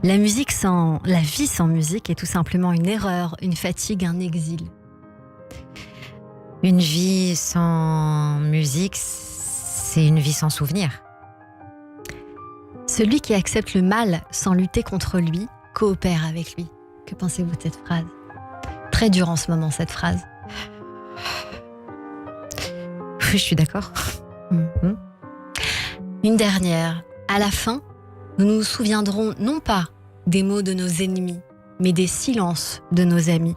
La vie sans musique est tout simplement une erreur, une fatigue, un exil. Une vie sans musique, c'est une vie sans souvenir. Celui qui accepte le mal sans lutter contre lui, coopère avec lui. Que pensez-vous de cette phrase ? Très dure en ce moment, cette phrase. Oui, je suis d'accord. Une dernière. À la fin, nous nous souviendrons non pas des mots de nos ennemis, mais des silences de nos amis.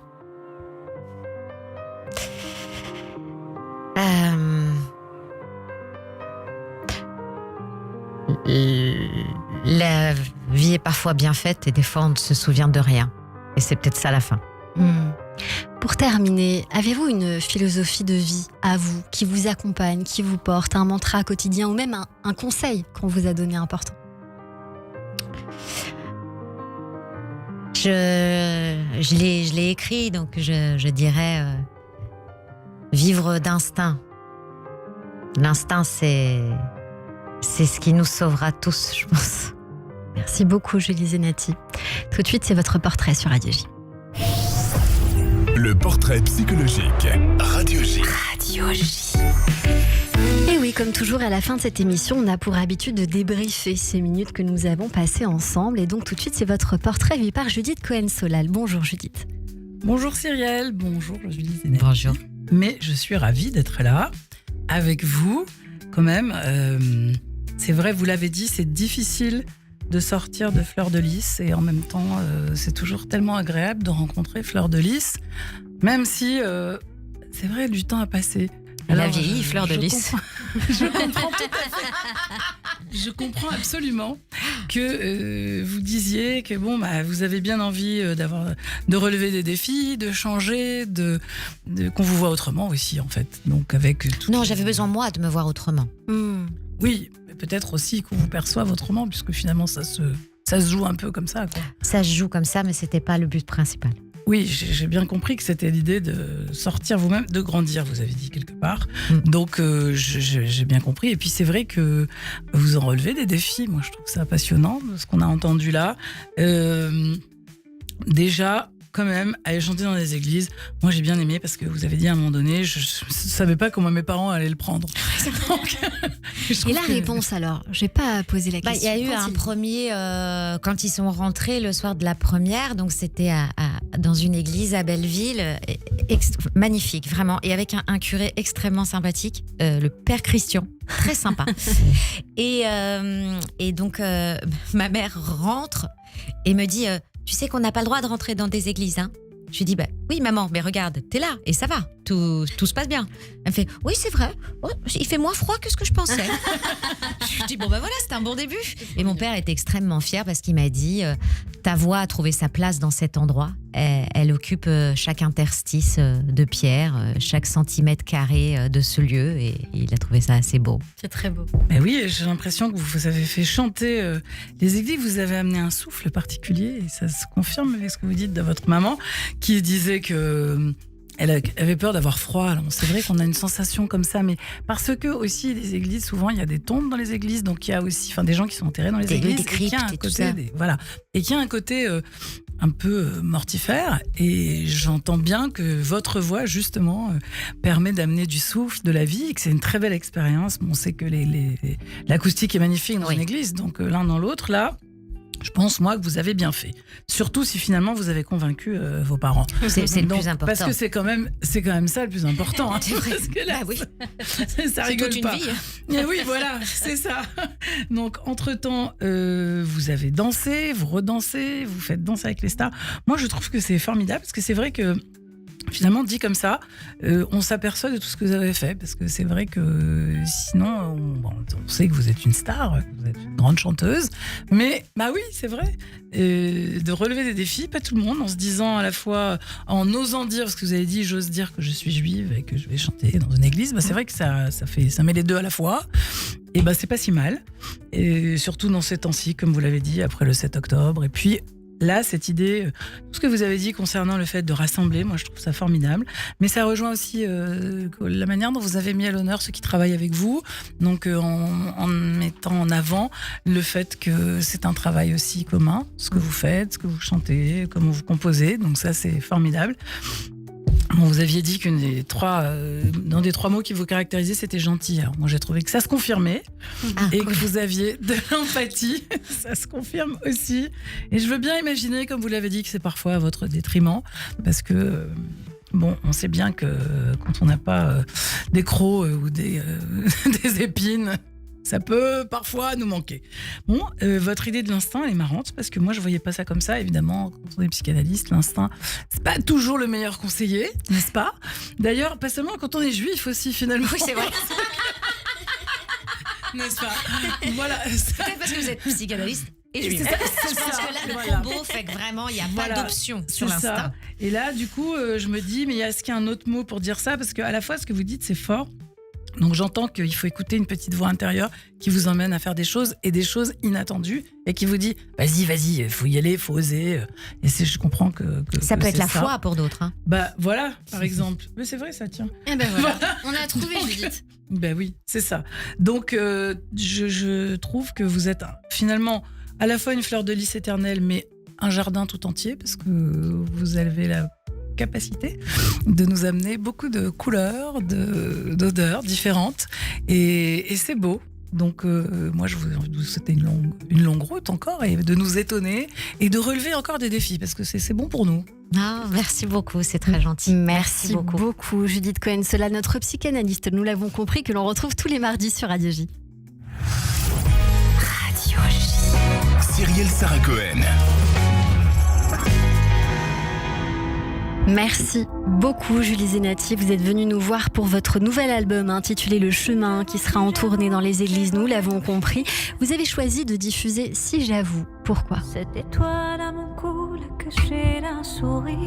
La vie est parfois bien faite et des fois on ne se souvient de rien. Et c'est peut-être ça la fin. Pour terminer, avez-vous une philosophie de vie à vous, qui vous accompagne, qui vous porte, un mantra quotidien ou même un conseil qu'on vous a donné important ? Je l'ai écrit, donc je dirais vivre d'instinct. L'instinct, c'est ce qui nous sauvera tous, je pense. Merci beaucoup, Julie Zenati. Tout de suite, c'est votre portrait sur Radio J. Le portrait psychologique. Radio J. Radio J. Et oui, comme toujours, à la fin de cette émission, on a pour habitude de débriefer ces minutes que nous avons passées ensemble. Et donc, tout de suite, c'est votre portrait vu par Judith Cohen-Solal. Bonjour, Judith. Bonjour, Cyrielle. Bonjour, Julie Zenati. Bonjour. Mais je suis ravie d'être là, avec vous, quand même. C'est vrai, vous l'avez dit, c'est difficile de sortir de Fleur de Lys. Et en même temps, c'est toujours tellement agréable de rencontrer Fleur de Lys. Même si, c'est vrai, du temps a passé. Elle a vieilli, Fleur de Lys. Je comprends tout à fait. Je comprends absolument que vous disiez que vous avez bien envie de relever des défis, de changer, qu'on vous voit autrement aussi, en fait. Donc Non, j'avais besoin, moi, de me voir autrement. Oui, mais peut-être aussi qu'on vous perçoive autrement, puisque finalement, ça se joue un peu comme ça, quoi. Ça se joue comme ça, mais c'était pas le but principal. Oui, j'ai bien compris que c'était l'idée de sortir vous-même, de grandir, vous avez dit quelque part. Donc, j'ai bien compris. Et puis, c'est vrai que vous en relevez des défis. Moi, je trouve ça passionnant, ce qu'on a entendu là. Déjà, quand même, aller chanter dans des églises, moi, j'ai bien aimé parce que vous avez dit à un moment donné, je ne savais pas comment mes parents allaient le prendre. Donc, et la réponse, alors ? Je n'ai pas posé la question. Il y a eu un premier, quand ils sont rentrés le soir de la première, donc c'était dans une église à Belleville, magnifique, vraiment, et avec un curé extrêmement sympathique, le père Christian, très sympa. et donc, ma mère rentre et me dit, tu sais qu'on n'a pas le droit de rentrer dans des églises, hein ? Je lui dis, oui maman, mais regarde, t'es là et ça va, tout se passe bien. Elle me fait, oui c'est vrai, il fait moins froid que ce que je pensais. Je lui dis, voilà, c'est un bon début. Et mon père était extrêmement fier parce qu'il m'a dit, ta voix a trouvé sa place dans cet endroit. Elle occupe chaque interstice de pierre, chaque centimètre carré de ce lieu, et il a trouvé ça assez beau. C'est très beau. Mais oui, j'ai l'impression que vous avez fait chanter les églises, vous avez amené un souffle particulier, et ça se confirme avec ce que vous dites de votre maman, qui disait que elle avait peur d'avoir froid. Alors, c'est vrai qu'on a une sensation comme ça, mais parce que aussi les églises, souvent il y a des tombes dans les églises, donc il y a aussi, des gens qui sont enterrés dans les églises, des cryptes et tout ça. Et qui a un côté un peu mortifère. Et j'entends bien que votre voix justement permet d'amener du souffle, de la vie, et que c'est une très belle expérience. On sait que l'acoustique est magnifique dans une église, donc l'un dans l'autre là. Je pense, moi, que vous avez bien fait. Surtout si finalement vous avez convaincu vos parents. C'est le plus important. Parce que c'est quand même ça le plus important. Hein. C'est vrai. Parce que là, oui. ça rigole toute pas. une vie. Et oui, voilà, c'est ça. Donc, entre-temps, vous avez dansé, vous redansez, vous faites Danser avec les stars. Moi, je trouve que c'est formidable parce que c'est vrai que finalement, dit comme ça, on s'aperçoit de tout ce que vous avez fait. Parce que c'est vrai que sinon, on sait que vous êtes une star, que vous êtes une grande chanteuse. Mais, bah oui, c'est vrai. De relever des défis, pas tout le monde, en se disant à la fois, en osant dire, parce que vous avez dit, j'ose dire que je suis juive et que je vais chanter dans une église. Bah, c'est vrai que ça met les deux à la fois. Et bah, c'est pas si mal. Et surtout dans ces temps-ci, comme vous l'avez dit, après le 7 octobre. Et puis, là, cette idée, tout ce que vous avez dit concernant le fait de rassembler, moi je trouve ça formidable. Mais ça rejoint aussi la manière dont vous avez mis à l'honneur ceux qui travaillent avec vous. Donc en mettant en avant le fait que c'est un travail aussi commun, ce que vous faites, ce que vous chantez, comment vous composez. Donc ça, c'est formidable. Bon, vous aviez dit qu'un des dans des 3 mots qui vous caractérisaient, c'était gentil. Alors, moi, j'ai trouvé que ça se confirmait et que vous aviez de l'empathie. Ça se confirme aussi. Et je veux bien imaginer, comme vous l'avez dit, que c'est parfois à votre détriment, parce que bon, on sait bien que quand on n'a pas des crocs ou des épines, ça peut parfois nous manquer. Bon, votre idée de l'instinct, elle est marrante parce que moi, je voyais pas ça comme ça. Évidemment, quand on est psychanalyste, l'instinct, c'est pas toujours le meilleur conseiller, n'est-ce pas ? D'ailleurs, pas seulement quand on est juif aussi, finalement. Oui, c'est vrai. N'est-ce pas ? Voilà. Peut-être parce que vous êtes psychanalyste. Et je pense que là, le combo fait que vraiment, il n'y a pas d'option sur l'instinct. Ça. Et là, du coup, je me dis, mais est-ce qu'il y a un autre mot pour dire ça ? Parce qu'à la fois, ce que vous dites, c'est fort. Donc j'entends qu'il faut écouter une petite voix intérieure qui vous emmène à faire des choses et des choses inattendues et qui vous dit vas-y, faut y aller, faut oser. Et je comprends que ça peut être la ça. foi pour d'autres. Hein. Bah voilà, par exemple. Mais c'est vrai, ça tient. Eh ben voilà, on a trouvé Judith. Ben oui, c'est ça. Donc je trouve que vous êtes finalement à la fois une fleur de lys éternelle, mais un jardin tout entier parce que vous avez la capacité de nous amener beaucoup de couleurs, d'odeurs différentes et c'est beau. Donc moi je vous souhaite une longue route encore et de nous étonner et de relever encore des défis parce que c'est bon pour nous. Ah, merci beaucoup, c'est très gentil. Merci beaucoup Judith Cohen-Solal, notre psychanalyste. Nous l'avons compris que l'on retrouve tous les mardis sur Radio J. Radio J. Cyrielle Sarah Cohen. Merci beaucoup Julie Zenati, vous êtes venue nous voir pour votre nouvel album intitulé Le Chemin qui sera en tournée dans les églises, nous l'avons compris. Vous avez choisi de diffuser Si j'avoue, pourquoi ? Cette étoile à mon cou, la cachée d'un sourire.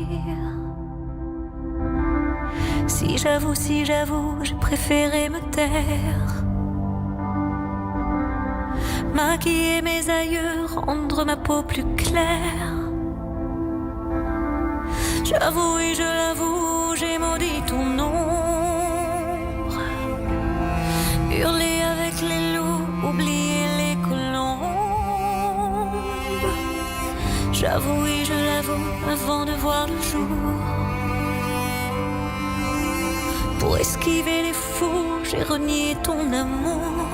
Si j'avoue, j'ai préféré me taire. Maquiller mes aïeux, rendre ma peau plus claire. J'avoue et je l'avoue, j'ai maudit ton ombre. Hurler avec les loups, oublier les colombes. J'avoue et je l'avoue, avant de voir le jour. Pour esquiver les fous, j'ai renié ton amour.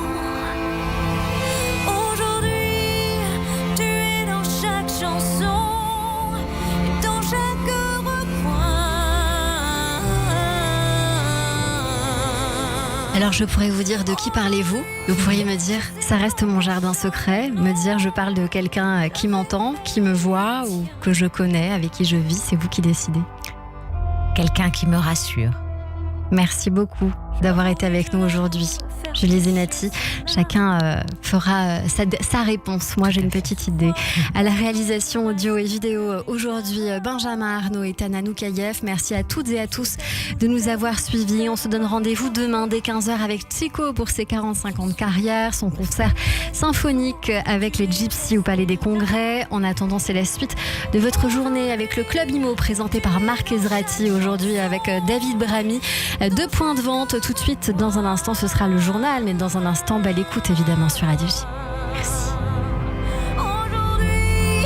Aujourd'hui, tu es dans chaque chanson. Alors je pourrais vous dire de qui parlez-vous ? Vous pourriez me dire ça reste mon jardin secret, me dire je parle de quelqu'un qui m'entend, qui me voit ou que je connais, avec qui je vis, c'est vous qui décidez. Quelqu'un qui me rassure. Merci beaucoup d'avoir été avec nous aujourd'hui. Julie Zenati, chacun fera sa réponse. Moi, j'ai une petite idée. À la réalisation audio et vidéo aujourd'hui, Benjamin Arnaud et Tana Noukayev. Merci à toutes et à tous de nous avoir suivis. On se donne rendez-vous demain dès 15h avec Chico pour ses 45 ans de carrière, son concert symphonique avec les Gypsies au Palais des Congrès. En attendant, c'est la suite de votre journée avec le Club Imo présenté par Marc Ezrati aujourd'hui avec David Bramy. 2 points de vente tout de suite. Dans un instant, ce sera le journal, mais dans un instant, l'écoute évidemment sur Radio J. Merci.